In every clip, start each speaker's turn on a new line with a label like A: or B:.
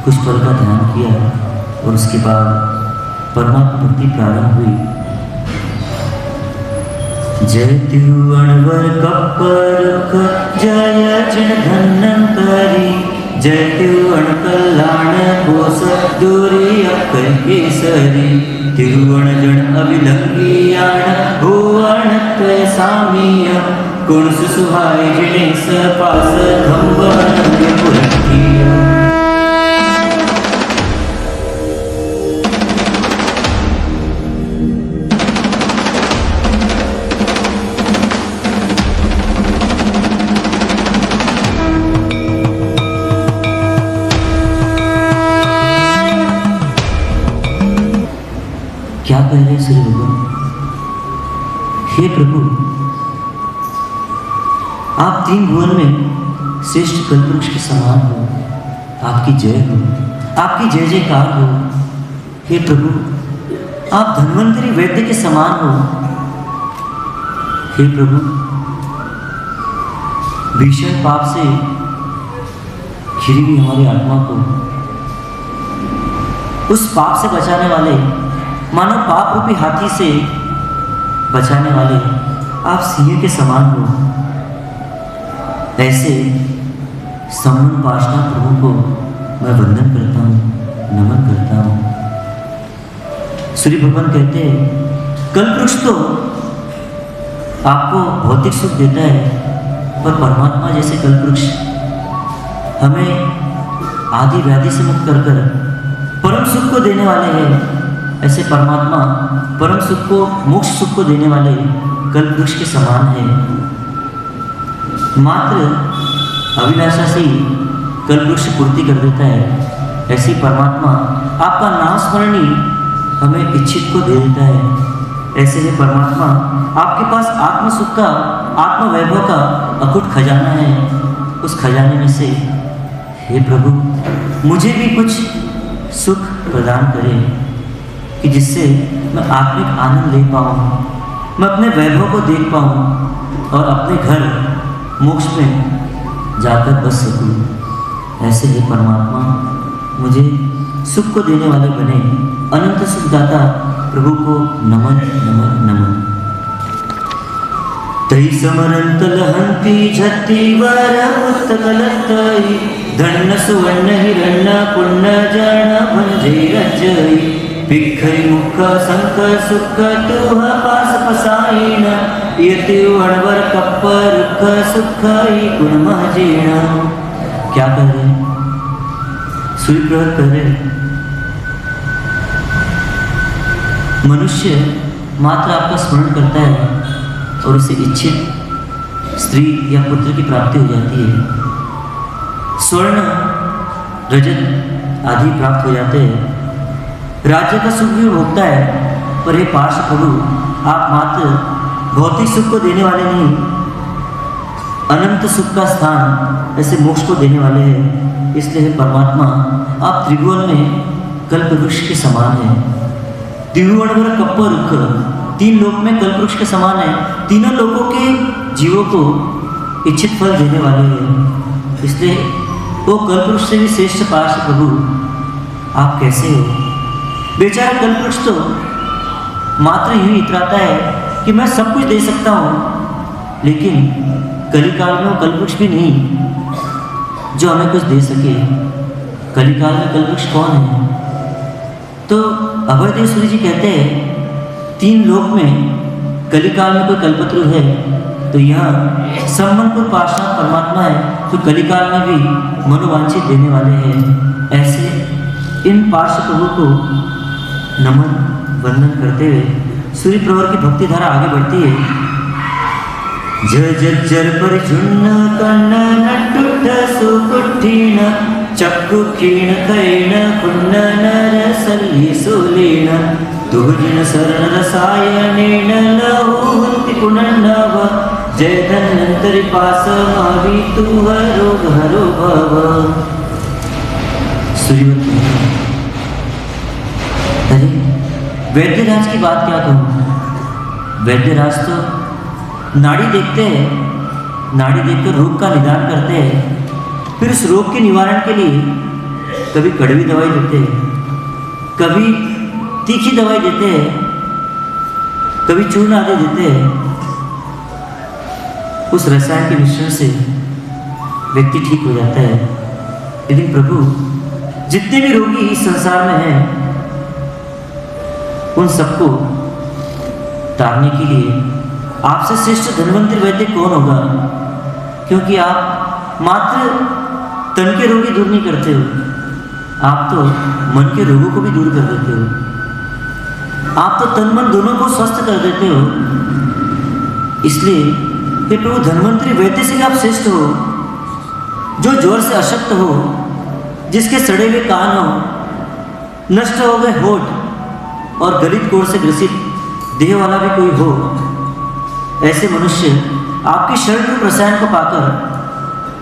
A: कुछ पल का ध्यान किया और उसके बाद परमात्मा भक्ति प्रारंभ हुई। जय तिरुअणवर कप्परुख जय जन धन्वंतरी, जय तिरुअण कल्याण कोस दूरी अक्कर केसरी, तिरुअण जन अभिलंगियाण भुवनत्व सामीय, गुण सुसुहाय जिने सपास धम्बन पुरखिया। क्या कह रहे श्री भगवान? हे प्रभु, आप तीन भुवन में श्रेष्ठ कल्पवृक्ष के समान हो, आपकी जय हो, आपकी जय जयकार हो। हे प्रभु, आप धन्वंतरी वैद्य के समान हो। हे प्रभु, भीषण पाप से घिरी हुई हमारी आत्मा को उस पाप से बचाने वाले, मानो पाप रूपी हाथी से बचाने वाले आप सिंह के समान हो। ऐसे सम्मान पार्षद प्रभु को मैं वंदन करता हूँ, नमन करता हूँ। श्री भगवान कहते हैं कल्पवृक्ष तो आपको भौतिक सुख देता है, पर परमात्मा जैसे कल्पवृक्ष हमें आदि व्याधि से मुक्त कर परम सुख को देने वाले हैं। ऐसे परमात्मा परम सुख को, मोक्ष सुख को देने वाले कल्पवृक्ष के समान है। मात्र अभिलाषा से ही कल्पवृक्ष पूर्ति कर देता है। ऐसी परमात्मा आपका नाम स्मरण ही हमें इच्छित को दे देता है। ऐसे ही परमात्मा आपके पास आत्म सुख का, आत्म वैभव का अकुट खजाना है। उस खजाने में से हे प्रभु, मुझे भी कुछ सुख प्रदान करें कि जिससे मैं आत्मिक आनंद ले पाऊँ, मैं अपने वैभव को देख पाऊँ और अपने घर मोक्ष में जाकर बस सकूँ। ऐसे ही परमात्मा मुझे सुख को देने वाले बने। अनंत सुखदाता प्रभु को नमन नमन नमन। तै समरंत लहंती झत्ती वर पुस्तकलतई, धन्न सुवर्ण हिरण्य पुण्य जन भंजे रजई, भिखरी मुख संक सुख तुह पास पसाईन, यति वणवर कप्परुख सुख गुण महजीण। क्या कर रहे? स्वीकृत कर रहे। मनुष्य मात्र आपका स्मरण करता है और उसे इच्छित स्त्री या पुत्र की प्राप्ति हो जाती है। स्वर्ण रजत आदि प्राप्त हो जाते हैं। राज्य का सुख भी भोगता है, पर हे पार्षद प्रभु, आप मात्र भौतिक सुख को देने वाले नहीं, अनंत सुख का स्थान ऐसे मोक्ष को देने वाले हैं। इसलिए हे परमात्मा, आप त्रिभुवन में कल्पवृक्ष के समान हैं। तिरुवणवर कप्परुख, तीन लोक में कल्पवृक्ष के समान है। तीनों लोगों के जीवों को इच्छित फल देने वाले हैं। इसलिए वो कल्पवृक्ष से भी श्रेष्ठ पार्षद प्रभु आप कैसे हो? बेचारा कल्पवृक्ष तो मात्र यूं इतराता है कि मैं सब कुछ दे सकता हूँ, लेकिन कलिकाल में वो कल्पवृक्ष भी नहीं जो हमें कुछ दे सके। कलिकाल में कल्पवृक्ष कौन है? तो अभयदेव सूर्य जी कहते हैं तीन लोक में कलिकाल में कोई कल्पतरु है तो यहाँ सम्मनपुर पार्षद परमात्मा है, तो कलिकाल में भी मनोवांछित देने वाले हैं। ऐसे इन पार्षद प्रभु को नमन वंदन करते हुए सूर्य प्रवर की भक्ति धारा आगे बढ़ती है। जय जज्जर परिचुन्न कन्न नटुट सुकुठीन, चक्कु क्षीण खैण कुन्न नर सल्ली सोलेन, दुर्जन शरण रसायनेन लहुन्ति पुनर्नव, जय धन्वंतरि पास महावीतु हरो हरो भव। सूर्यवती, अरे वैद्यराज की बात क्या कहूँ? वैद्यराज तो नाड़ी देखते हैं, नाड़ी देखकर रोग का निदान करते हैं, फिर उस रोग के निवारण के लिए कभी कड़वी दवाई देते हैं, कभी तीखी दवाई देते हैं, कभी चूर्ण आदि देते हैं। उस रसायन के मिश्रण से व्यक्ति ठीक हो जाता है। लेकिन प्रभु, जितने भी रोगी इस संसार में हैं, उन सबको तारने के लिए आपसे श्रेष्ठ धन्वंतरी वैद्य कौन होगा? क्योंकि आप मात्र तन के रोगी दूर नहीं करते हो, आप तो मन के रोगों को भी दूर कर देते हो। आप तो तन मन दोनों को स्वस्थ कर देते हो। इसलिए हे प्रभु, धन्वंतरी वैद्य से भी आप श्रेष्ठ हो, जो ज्वर से अशक्त हो, जिसके सड़े हुए कान हो, नष्ट हो गए होठ और गलित कोढ़ से ग्रसित देह वाला भी कोई हो, ऐसे मनुष्य आपकी शरण रूप रसायन को पाकर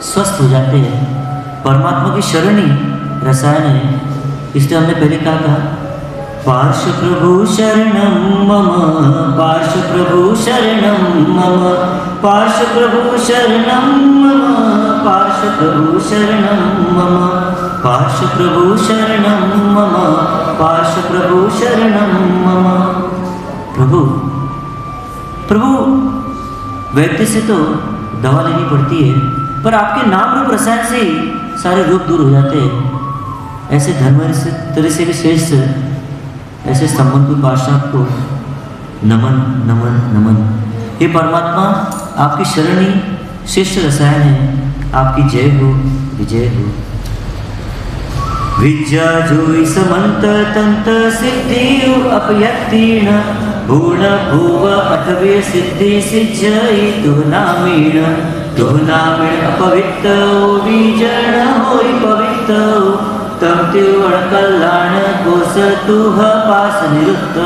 A: स्वस्थ हो जाते हैं। परमात्मा की शरण ही रसायन है। इसलिए हमने पहले कहा था, पार्श्व प्रभु शरणम मम, पार्श्व प्रभु शरणम मम, पार्श्व प्रभु शरणम मम, पार्श्व प्रभु शरणम मम, पार्श्व प्रभु शरणम मम, पार्श्व प्रभु शरणम मम। प्रभु प्रभु, वैद्य से तो दवा लेनी पड़ती है, पर आपके नाम रूप रसायन से ही सारे रोग दूर हो जाते हैं। ऐसे धन्वंतरी से भी श्रेष्ठ ऐसे संबंध पार्षद को नमन नमन नमन। हे परमात्मा, आपकी शरण ही श्रेष्ठ रसायन है। आपकी जय हो, विजय हो। विद्या जोई समंत तंत सिद्धि अपयत्तीर्ण, पूर्ण भुव अठवे सिद्धि सिद्धि तुह नामीण, तुह नामीण अपवित्र विजन होई पवित्र, तम त्योण कल्याण कोश तुह पास निरुक्त।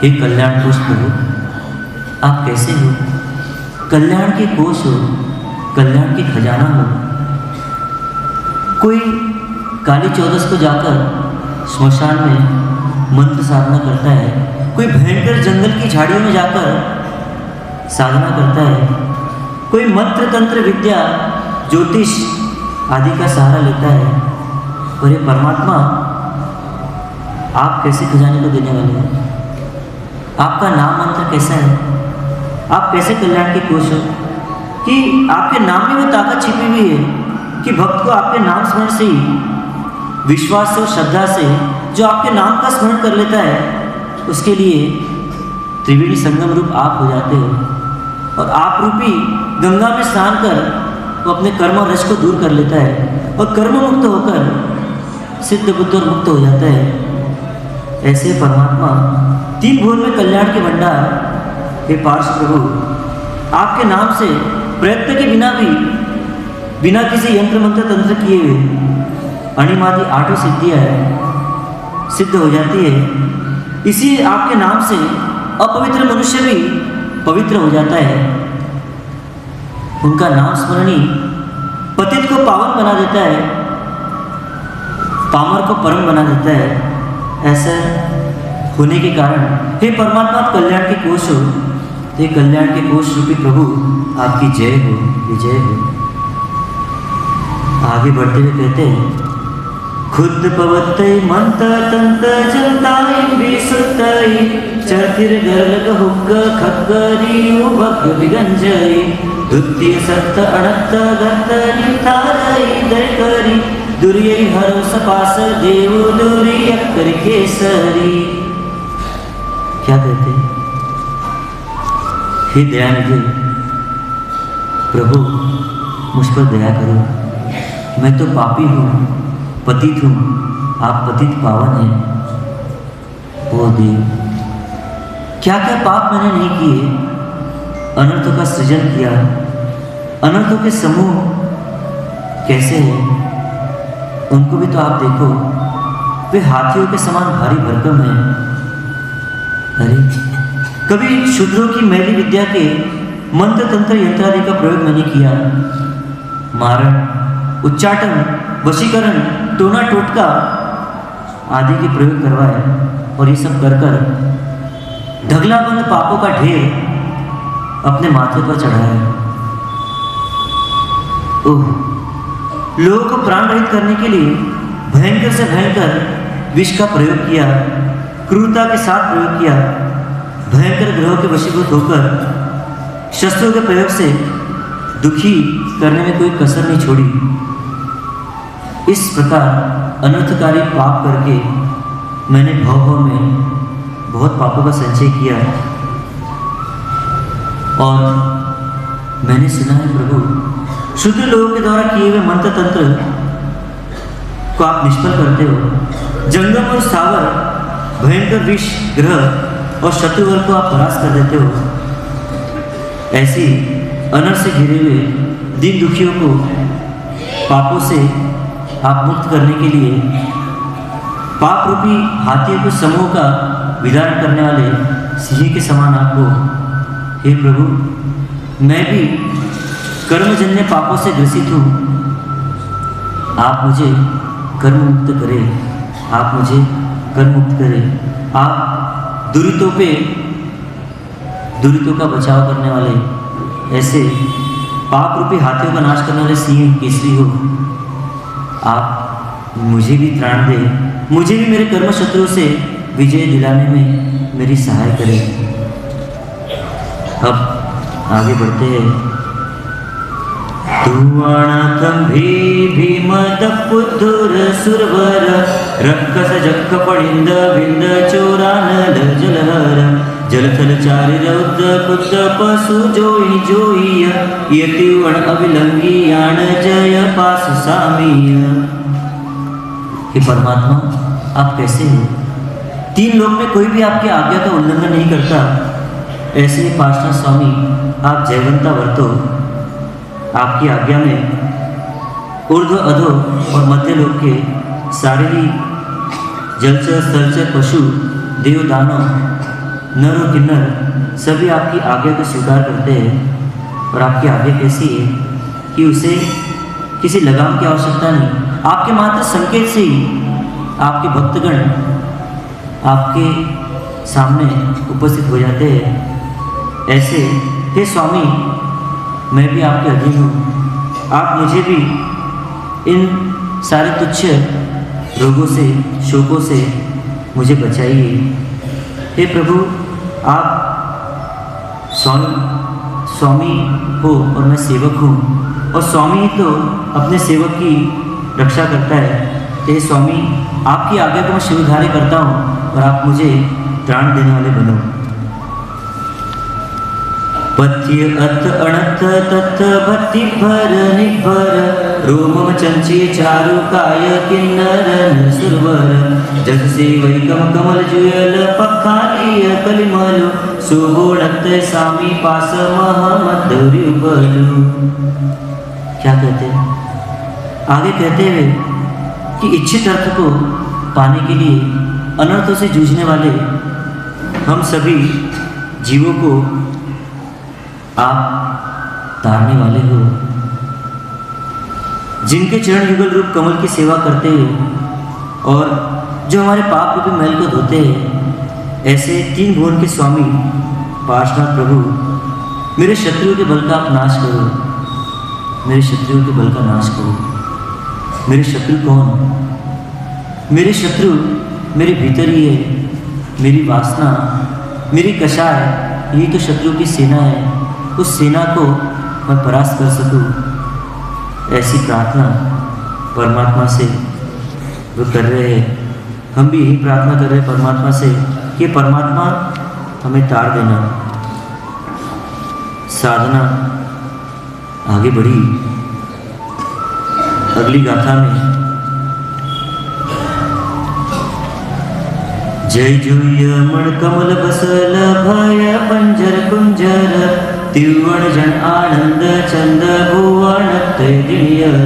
A: हे कल्याण कोश प्रभु, आप कैसे हो? कल्याण के कोश हो, कल्याण के खजाना हो। कोई काली चौदस को जाकर श्मशान में मंत्र साधना करता है, कोई भयंकर जंगल की झाड़ियों में जाकर साधना करता है, कोई मंत्र तंत्र विद्या ज्योतिष आदि का सहारा लेता है। और ये परमात्मा, आप कैसे खजाने को देने वाले हैं? आपका नाम मंत्र कैसा है? आप कैसे कल्याण के कोश हो कि आपके नाम में वो ताकत छिपी हुई है कि भक्त को आपके नाम स्मरण से ही, विश्वास से और श्रद्धा से जो आपके नाम का स्मरण कर लेता है, उसके लिए त्रिवेणी संगम रूप आप हो जाते हो। और आप रूपी गंगा में स्नान कर वो अपने कर्म और रज को दूर कर लेता है और कर्म मुक्त होकर सिद्ध बुद्ध और मुक्त हो जाता है। ऐसे परमात्मा तीन भुवन में कल्याण के भंडार, हे पार्श्व प्रभु, आपके नाम से प्रयत्न के बिना भी, बिना किसी यंत्र मंत्र तंत्र किए हुए अणिमादि आठों सिद्धियाँ सिद्ध हो जाती है। इसी आपके नाम से अपवित्र मनुष्य भी पवित्र हो जाता है। उनका नाम स्मरण ही पतित को पावन बना देता है, पामर को परम बना देता है। ऐसा होने के कारण हे परमात्मा, आप कल्याण के कोश हो। हे कल्याण के कोश रूपी प्रभु, आपकी जय हो, विजय हो। आगे बढ़ते हुए कहते हैं, खुद पवत्तै मंत तंत जनताई विसुत्तै, चरथिर गरलग हुग्ग खग्गरियु भग विगंजई, द्वितीय सत्त अणत्त गत्त निथारई दरकरी, दुर्यै हरो सपास देव दुरी अक्कर केसरी। क्या कहते हैं? हे दयानिधि प्रभु, मुझ पर दया करो। मैं तो पापी हूँ, पतित हूँ, आप पतित पावन हैं। ओ देव, क्या क्या पाप मैंने नहीं किए, अनर्थों का सृजन किया। अनर्थों के समूह कैसे हैं, उनको भी तो आप देखो, वे हाथियों के समान भारी भरकम हैं। अरे, कभी शूद्रों की मैली विद्या के मंत्र तंत्र यंत्रादि का प्रयोग मैंने किया। मारण, उच्चाटन, वशीकरण, टोना टोटका आदि के प्रयोग करवाए और ये सब कर कर ढगलाबंद पापों का ढेर अपने माथे पर चढ़ाया। ओह, लोगों को प्राण रहित करने के लिए भयंकर से भयंकर विष का प्रयोग किया, क्रूरता के साथ प्रयोग किया, भयंकर ग्रहों के वशीभूत होकर शस्त्रों के प्रयोग से दुखी करने में कोई कसर नहीं छोड़ी। इस प्रकार अनर्थकारी पाप करके मैंने भव में बहुत पापों का संचय किया और मैंने सुना है प्रभु, शुद्ध लोगों के द्वारा किए हुए मंत्र तंत्र को आप निष्फल करते हो। जंगम और सावर, भयंकर विष ग्रह और शत्रुवर्ग को आप परास्त कर देते हो। ऐसी अनर्थ से घिरे हुए दीन दुखियों को पापों से आप मुक्त करने के लिए पाप रूपी हाथियों के समूह का विधान करने वाले सिंह के समान आपको, हे प्रभु, मैं भी कर्मजन्य पापों से ग्रसित हूँ। आप मुझे कर्म मुक्त करें, आप मुझे कर्म मुक्त करें। आप दुरितों का बचाव करने वाले, ऐसे पाप रूपी हाथियों का नाश करने वाले सिंह केसरी हो। आप मुझे भी त्राण दें, मुझे भी मेरे कर्म शत्रुओं से विजय दिलाने में मेरी सहाय करें। अब आगे बढ़ते हैं। तुवाणकंभी भीमदपुद्धुर सुरवर रक्कस जक्क पडिंद विंद चोरानल जलहर जलथल चारि रौद्र कुद्द पशु जोई जोईय यतिवण अविलंगी याण जय पास सामीय। हे परमात्मा, आप कैसे हो? तीन लोक में कोई भी आपकी आज्ञा का उल्लंघन नहीं करता। ऐसे ही पार्षद स्वामी, आप जयवंता वर्तो। आपकी आज्ञा में ऊर्ध्व अधो और मध्य लोक के सारे ही जलचर स्थलचर पशु, देव दानव, नर और किन्नर सभी आपकी आज्ञा को स्वीकार करते हैं। और आपकी आज्ञा कैसी है कि उसे किसी लगाम की आवश्यकता नहीं। आपके मात्र संकेत से ही आपके भक्तगण आपके सामने उपस्थित हो जाते हैं। ऐसे हे स्वामी, मैं भी आपके अधीन हूँ। आप मुझे भी इन सारे तुच्छ रोगों से, शोकों से मुझे बचाइए। हे प्रभु, आप स्वामी हो और मैं सेवक हूँ, और स्वामी ही तो अपने सेवक की रक्षा करता है। हे स्वामी, आपकी आज्ञा को मैं शिवधार्य करता हूँ और आप मुझे त्राण देने वाले बनो। पथ्य अथ अणथ तथ भक्ति भर निभर रोमम चंची चारु काय किन्नर सुरवर जस से वैकम कमल जुयल पखालिय कलिमल सुगुणत सामी पास महमद बलु। क्या कहते हैं? आगे कहते हुए कि इच्छित अर्थ को पाने के लिए अनर्थों से जूझने वाले हम सभी जीवों को आप तारने वाले हो। जिनके चरण युगल रूप कमल की सेवा करते हैं और जो हमारे पाप रूपी मैल को धोते हैं, ऐसे तीन भुवन के स्वामी पार्षनाथ प्रभु, मेरे शत्रुओं के बल का आप नाश करो। मेरे शत्रुओं के बल का नाश करो। मेरे शत्रु कौन? मेरे शत्रु मेरे भीतर ही है। मेरी वासना, मेरी कषाय, यही तो शत्रु की सेना है। उस सेना को मैं परास्त कर सकूं, ऐसी प्रार्थना परमात्मा से वो कर रहे हैं। हम भी यही प्रार्थना कर रहे हैं परमात्मा से कि परमात्मा हमें तार देना। साधना आगे बढ़ी। अगली गाथा में जय जुय मण कमल बसल भय पंजर कुंजर तिवण जन आनंद चंद भुवन दिनियर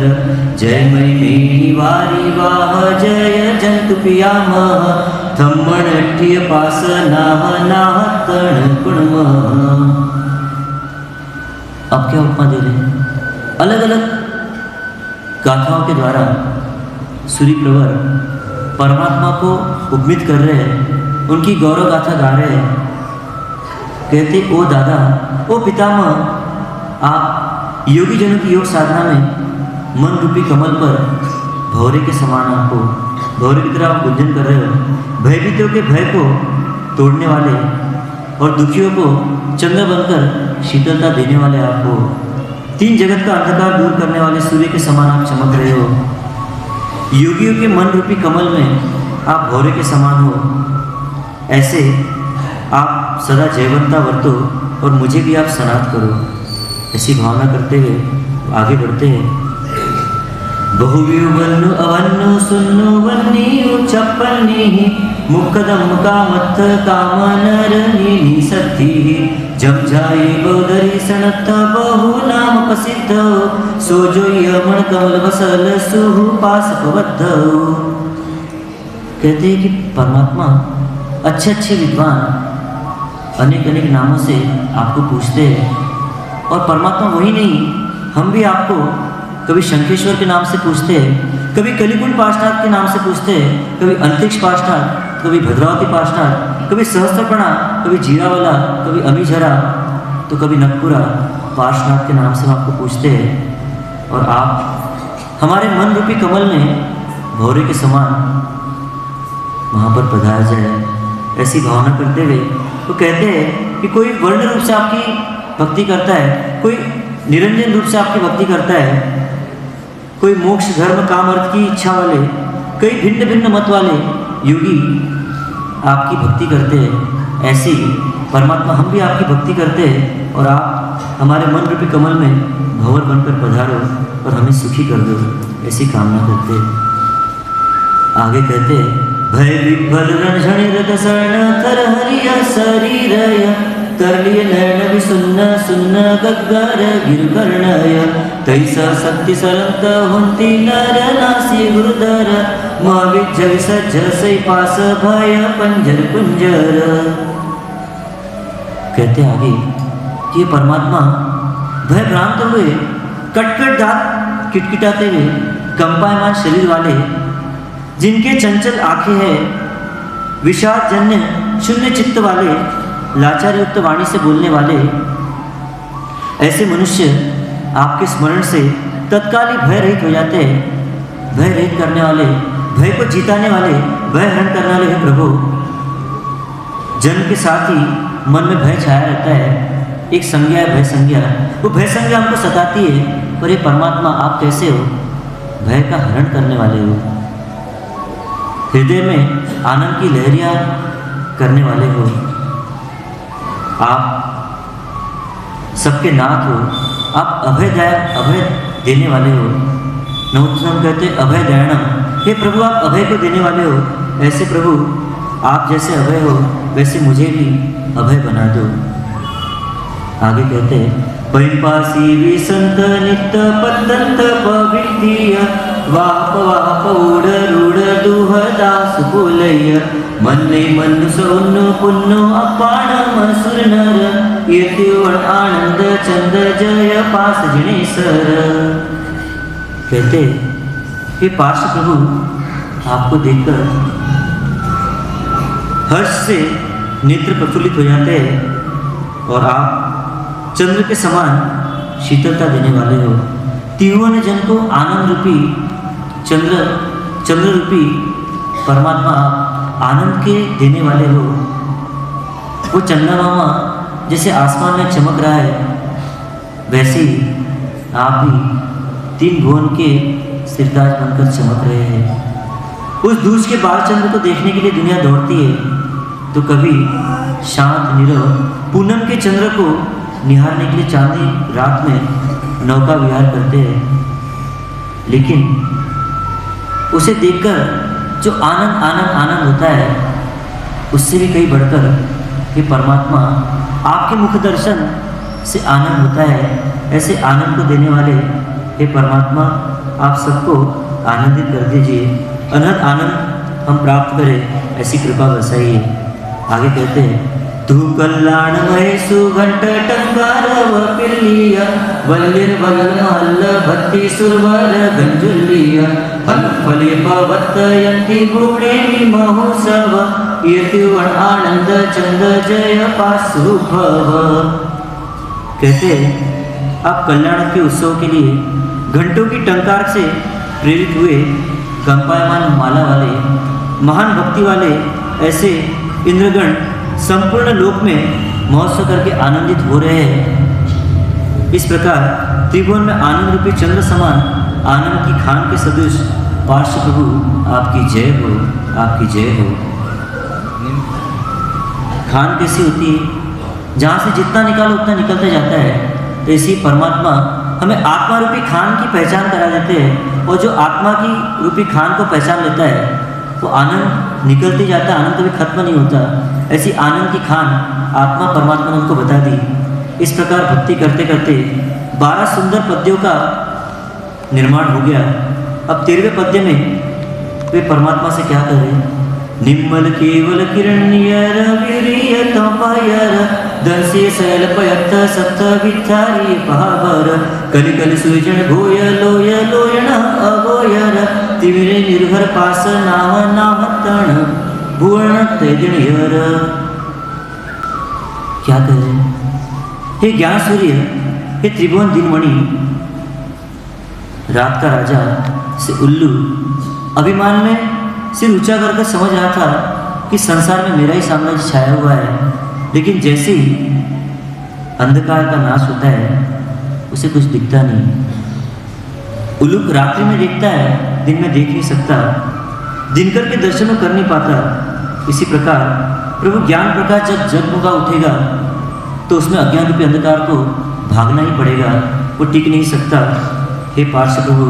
A: जय मई मेनी वारी वाह जय जंतु पियाम थम्मण अठ्ठिय पास नाह नाह तण गुणम। अब क्या उपमा दे रहे हैं? अलग अलग गाथाओं के द्वारा सूर्य प्रवर परमात्मा को उपमित कर रहे हैं, उनकी गौरव गाथा गा रहे हैं। कहते, ओ दादा, ओ पितामह, आप योगी जनों की योग साधना में मन रूपी कमल पर भौरे के समान आपको, भौरे की तरह आप गुंजन कर रहे हो। भयभीतों के भय को तोड़ने वाले और दुखियों को चंद्र बनकर शीतलता देने वाले आप हो। तीन जगत का अंधकार दूर करने वाले सूर्य के समान आप चमक रहे हो। योगियों के मन रूपी कमल में आप भौरे के समान हो। ऐसे आप सदा जयवंता वर्तो और मुझे भी आप सनात करो। ऐसी भावना करते हुए आगे बढ़ते हैं। बहुव्यू वन्नु अवन्नु सुन्नु वन्नीयु चप्पन्नी मुक्कदम कामत्थ कामनर नीनी सत्ती जब जाए बोधरी सनत्थ बहु नाम प्रसिद्ध सोजोय मन कमल बसल सुहु पास पवद्ध। कहते हैं कि परमात्मा अच्छे अच्छे विद्वान अनेक अनेक नामों से आपको पूछते हैं, और परमात्मा वही नहीं, हम भी आपको कभी शंखेश्वर के नाम से पूछते हैं, कभी कलिकुंड पार्षनाथ के नाम से पूछते हैं, कभी अंतरिक्ष पार्षनाथ, कभी भद्रावती पार्षनाथ, कभी सहस्त्रपणा, कभी जीरावाला, कभी अमीझरा, तो कभी नकपुरा पार्षनाथ के नाम से हम आपको पूछते हैं। और आप हमारे मन रूपी कमल में भौरे के समान वहाँ पर पधार जाए। ऐसी भावना करते हुए वो कहते हैं कि कोई वर्ण रूप से आपकी भक्ति करता है, कोई निरंजन रूप से आपकी भक्ति करता है, कोई मोक्ष धर्म काम अर्थ की इच्छा वाले, कई भिन्न भिन्न मत वाले योगी आपकी भक्ति करते हैं। ऐसे ही परमात्मा हम भी आपकी भक्ति करते हैं, और आप हमारे मन रूपी कमल में भंवर बनकर पधारो और हमें सुखी कर दो, ऐसी कामना करते हैं। आगे कहते हैं भय विभल रणझण रत शरण कर हरिया शरीरय करलिय नयन भी सुन्न सुन्न गग्गर गिरकर्णय तैसा शक्ति सरंत हुंती नर नासी गुरुधर महाविज विसज्ज सै पास भय पंजर कुंजर। कहते आगे कि परमात्मा भय भ्रांत हुए, कटकट दांत किटकिटाते हुए, कंपायमान शरीर वाले, जिनके चंचल आंखें हैं, विषाद जन्य शून्य चित्त वाले, लाचार युक्त वाणी से बोलने वाले, ऐसे मनुष्य आपके स्मरण से तत्काल ही भय रहित हो जाते हैं। भय रहित करने वाले, भय को जीताने वाले, भय हरण करने वाले हैं प्रभु। जन्म के साथ ही मन में भय छाया रहता है, एक संज्ञा है भय संज्ञा, वो भय संज्ञा हमको सताती है। पर ये परमात्मा आप कैसे हो? भय का हरण करने वाले हो, हृदय में आनंद की लहरियां करने वाले हो, आप सबके नाथ हो, आप अभयदायक, अभय देने वाले हो। नवोत्तम कहते अभय दयाणम, हे प्रभु आप अभय को देने वाले हो। ऐसे प्रभु आप जैसे अभय हो वैसे मुझे भी अभय बना दो। आगे कहते हैं पैपासी विसंत नित्य पतंत पवित्तीय वाप वाप उड़ रूढ़ दुहदास पुलय मन्ने मनु सोनु पुन्नु अपाण मसुर नर यतिवण आनंद चंद जय पास जिनेसर। कहते हे पार्ष प्रभु आपको देखकर हर्ष से नेत्र प्रफुल्लित हो जाते हैं, और आप चंद्र के समान शीतलता देने वाले हो। त्रिभुवन जन को आनंद रूपी चंद्र रूपी परमात्मा आनंद के देने वाले हो। वो चंद्रमा जैसे आसमान में चमक रहा है, वैसे ही आप भी तीन भुवन के सिरताज बनकर चमक रहे हैं। उस दूज के बालचंद्र को देखने के लिए दुनिया दौड़ती है, तो कभी शांत नीरव पूनम के चंद्र को निहारने के लिए चांदनी रात में नौका विहार करते हैं। लेकिन उसे देखकर जो आनंद आनंद आनंद होता है, उससे भी कहीं बढ़कर ये परमात्मा आपके मुख दर्शन से आनंद होता है। ऐसे आनंद को देने वाले हे परमात्मा आप सबको आनंदित कर दीजिए, अनंत आनंद हम प्राप्त करें, ऐसी कृपा बरसाइए। आगे कहते हैं तू कल्याण महेशु घंट टंकार व पिल्लिया वल्लिर वल्लमल्ल भक्ति सुरवर गंजुल्लिया फल फले पवत यंति गुणे महोत्सव यतिवण आनंद चंद जय पासु भव। कहते आप कल्याण के उत्सव के लिए घंटों की टंकार से प्रेरित हुए कंपायमान माला वाले महान भक्ति वाले ऐसे इंद्रगण संपूर्ण लोक में महोत्सव करके आनंदित हो रहे हैं। इस प्रकार त्रिभुवन में आनंद रूपी चंद्र समान आनंद की खान के सदृश पार्श्व प्रभु आपकी जय हो, आपकी जय हो। खान कैसी होती है? जहाँ से जितना निकालो उतना निकलता जाता है। तो ऐसी परमात्मा हमें आत्मा रूपी खान की पहचान करा देते हैं, और जो आत्मा की रूपी खान को पहचान लेता है वो आनंद निकलते जाता है, आनंद कभी खत्म नहीं होता। ऐसी आनंद की खान आत्मा परमात्मा ने उनको बता दी। इस प्रकार भक्ति करते करते 12 सुंदर पद्यों का निर्माण हो गया। अब 13वें पद्य में वे परमात्मा से क्या कह रहे हैं? निम्मल केवल किरणीयर वीर्य तपयर दंसे शैल पयत सप्त विचारी पहाबर कलि कलि सुजन भोय लोय लोयण अगोयर तिमिरे निर्भर पास नाह नाह तण भुवन तैजणयर। क्या कह रहे हैं? हे ज्ञान सूर्य, हे त्रिभुवन दिनमणि, रात का राजा से उल्लू अभिमान में सिर ऊंचा करके समझ रहा था कि संसार में मेरा ही साम्राज्य छाया हुआ है, लेकिन जैसे ही अंधकार का नाश होता है उसे कुछ दिखता नहीं। उल्लू रात्रि में देखता है, दिन में देख नहीं सकता, दिनकर के दर्शन कर नहीं पाता। इसी प्रकार प्रभु ज्ञान प्रकाश जब जगमगा उठेगा तो उसमें अज्ञान रूपी अंधकार को भागना ही पड़ेगा, वो टिक नहीं सकता। हे पार्श्व प्रभु,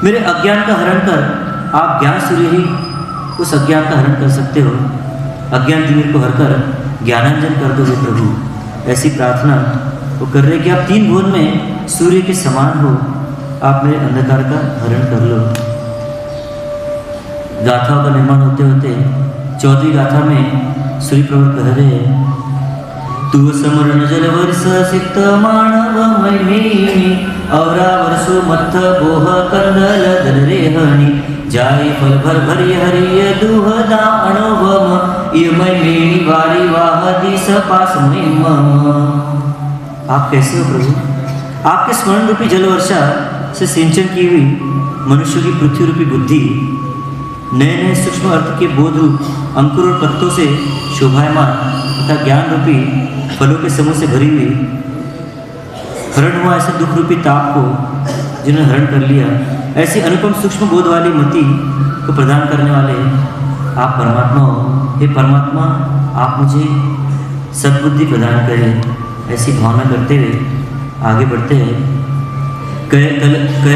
A: मेरे अज्ञान का हरण कर, आप ज्ञान सूर्य ही उस अज्ञान का हरण कर सकते हो। अज्ञान तिमिर को हर कर ज्ञानांजन कर दो प्रभु। ऐसी प्रार्थना वो कर रहे कि आप 3 भुवन में सूर्य के समान हो, आप मेरे अंधकार का हरण कर लो। गाथाओं का निर्माण होते होते 14वीं गाथा में सूर्य प्रभु कह रहे हैं, तू समरण जल वर्ष सिक्त मानव मैमेनी औरा वर्षो मत्थ बोह कंदल दल रेहणी जाय फल भर भरि हरिय दुहदा अनुभव ये मैमेनी वारी वाह दिस पास महिम। आप कैसे हो प्रभु? आपके स्मरण रूपी जल वर्षा से सिंचन की हुई मनुष्य की पृथ्वी रूपी बुद्धि नए नए सूक्ष्म अर्थ के बोध रूप अंकुर और पत्तों से शोभायमान तथा ज्ञान रूपी फलों के समूह से भरी हुई, हरण हुआ ऐसे दुख रूपी ताप को जिन्होंने हरण कर लिया, ऐसी अनुपम सूक्ष्म बोध वाली मति को प्रदान करने वाले आप परमात्मा हो। हे परमात्मा, आप मुझे सद्बुद्धि प्रदान करें। ऐसी भावना करते हुए आगे बढ़ते हैं। कय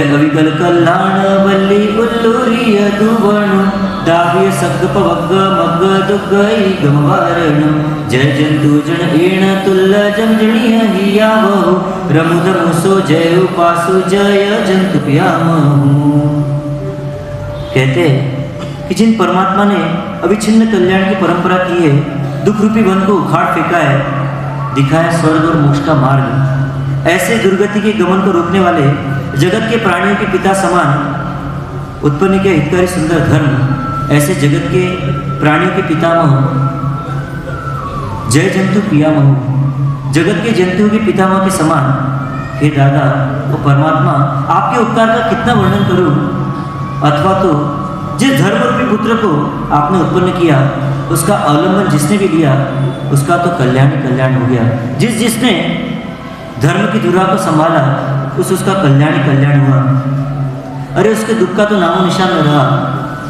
A: अविकल कल्याण बल्ली उल्लूरिय दुवणु दाव्य सग पवग मग दुगई गमवारण जय जंतु जन एण तुल्य जमजणीय हिया बहु रमुद मुसो जय उपासु जय जंतु प्यामहु। कहते हैं कि जिन परमात्मा ने अविच्छिन्न कल्याण की परंपरा की है, दुख रूपी वन को उखाड़ फेंका है, दिखाया स्वर्ग और मोक्ष का मार्ग, ऐसे दुर्गति के गमन को रोकने वाले जगत के प्राणियों के पिता समान उत्पन्न किया हितकारी सुंदर धर्म, ऐसे जगत के प्राणियों के पितामह जय जंतु पियामह, जगत के जंतुओं के पितामह के समान। हे दादा, वो परमात्मा, आपके उपकार का कितना वर्णन करूं? अथवा तो जिस धर्म रूपी पुत्र को आपने उत्पन्न किया, उसका अवलंबन जिसने भी लिया उसका तो कल्याण ही कल्याण हो गया। जिसने धर्म की धुरा को संभाला उसका कल्याण ही कल्याण हुआ। अरे उसके दुख का तो नामो निशान न रहा,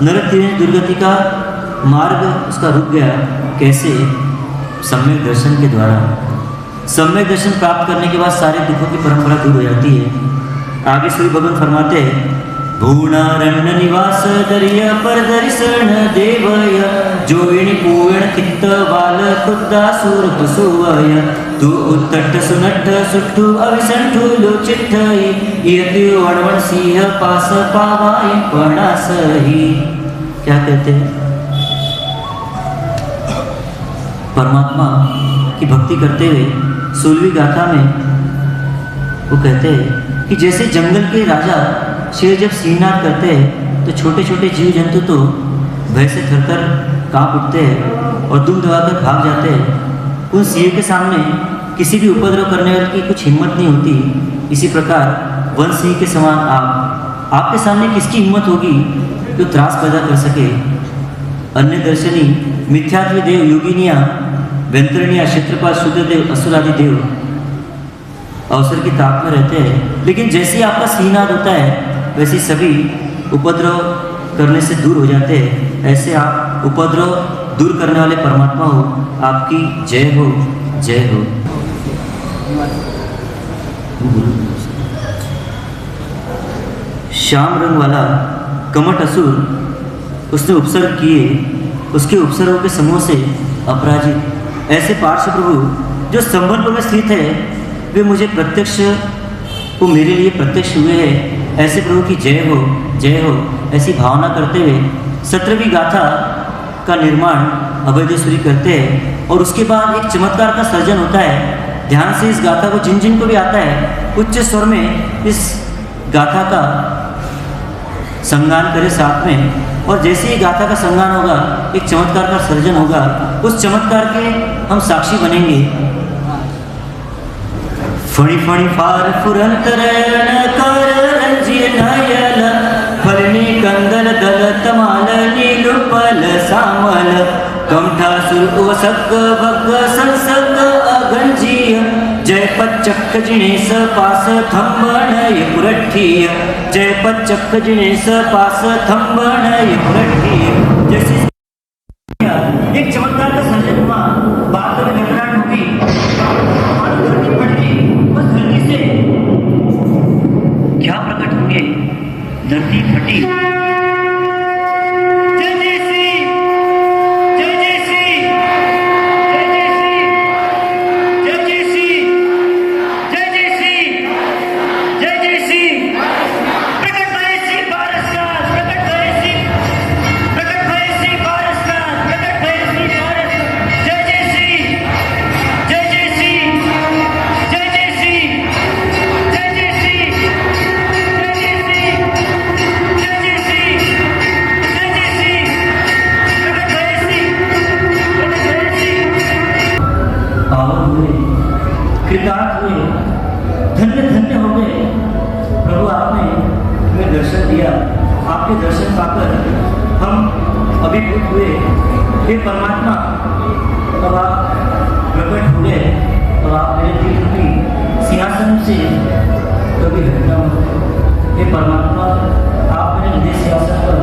A: नरक तीन दुर्गति का मार्ग उसका रुक गया। कैसे? सम्यक दर्शन के द्वारा। सम्यक दर्शन प्राप्त करने के बाद सारे दुखों की परंपरा दूर हो जाती है। आगे श्री भगवान फरमाते हैं, भूणारण्य निवास दरिया पर दर्शन देवय जोइण पूर्ण कित्त बाल खुद्दा सूर पशुवय तू उत्तट सुनट सुट्ठु अविसंठु लोचिठई यति वणवण सिंह पास पावाई पणासही। क्या कहते हैं? परमात्मा की भक्ति करते हुए 16वीं गाथा में वो कहते हैं कि जैसे जंगल के राजा शेर जब सिंहनाद करते हैं तो छोटे छोटे जीव जंतु तो भय से थरथर कांप उठते हैं और दुम दबाकर भाग जाते हैं। उन सिंह के सामने किसी भी उपद्रव करने वाले की कुछ हिम्मत नहीं होती, इसी प्रकार वन सिंह के समान आपके सामने किसकी हिम्मत होगी जो त्रास पैदा कर सके। अन्य दर्शनी मिथ्यात्व देव योगिनिया व्यंतरणिया क्षेत्रपाल शुद्रदेव असुरादि देव अवसर की ताक में रहते हैं, लेकिन जैसे ही आपका सिंहनाद होता है वैसे सभी उपद्रव करने से दूर हो जाते हैं। ऐसे आप उपद्रव दूर करने वाले परमात्मा हो, आपकी जय हो, जय हो। श्याम रंग वाला कमट असुर उसने उपसर्ग किए, उसके उपसर्गों के समूह से अपराजित ऐसे पार्श्व प्रभु जो संबंध में स्थित है, वे मुझे प्रत्यक्ष, वो मेरे लिए प्रत्यक्ष हुए हैं। ऐसे प्रभु की जय हो, जय हो, ऐसी भावना करते हुए 17वीं गाथा का निर्माण अभयदेश्वरी करते हैं और उसके बाद एक चमत्कार का सर्जन होता है। ध्यान से इस गाथा को जिन जिन को भी आता है उच्च स्वर में इस गाथा का संगान करें साथ में, और जैसे ही गाथा का संगान होगा एक चमत्कार का सर्जन होगा, उस चमत्कार के हम साक्षी बनेंगे। फणी फणी फार फुरंतरण कर रंजिय नयल फलनी कंदल दल तमाल नीलुपल सामल कमठासुर वसक भग संसक अगंजीय जय पच्चक जिणेश पास थंबणय पुरठीय जय पच्चक जिणेश पास थंबणय पुरठीय। जैसे एक चमत्कार का सर्जन हुआ, बात में घबराहट होगी, धरती फटी, उस धरती से क्या प्रकट होंगे? धरती फटी, कृतार्थ हुए, धन्य धन्य हो गए। प्रभु आपने हमें दर्शन दिया, आपके दर्शन पाकर हम अभिभूत हुए। हे परमात्मा, अब आप प्रकट हुए और आप मेरे दिल रूपी सिंहासन से कभी हटना मत। हे परमात्मा, आप मेरे हृदय सिंहासन पर